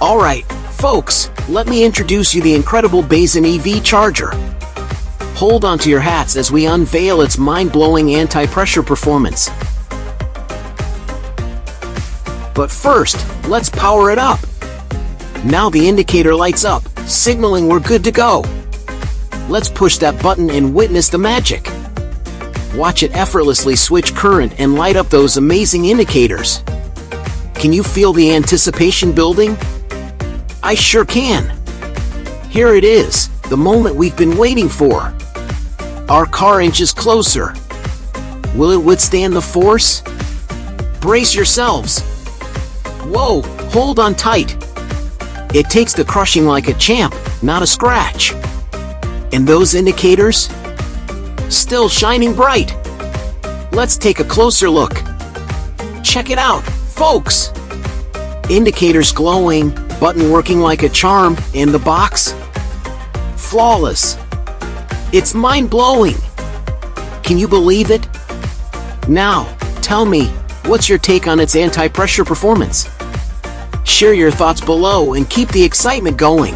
Alright, folks, let me introduce you the incredible BESEN EV Charger. Hold on to your hats as we unveil its mind-blowing anti-pressure performance. But first, let's power it up. Now the indicator lights up, signaling we're good to go. Let's push that button and witness the magic. Watch it effortlessly switch current and light up those amazing indicators. Can you feel the anticipation building? I sure can. Here it is, the moment we've been waiting for. Our car inches closer. Will it withstand the force? Brace yourselves. Whoa, hold on tight. It takes the crushing like a champ, not a scratch. And those indicators? Still shining bright. Let's take a closer look. Check it out, folks. Indicators glowing, button working like a charm, and the box? Flawless. It's mind-blowing. Can you believe it? Now, tell me, what's your take on its anti-pressure performance? Share your thoughts below and keep the excitement going.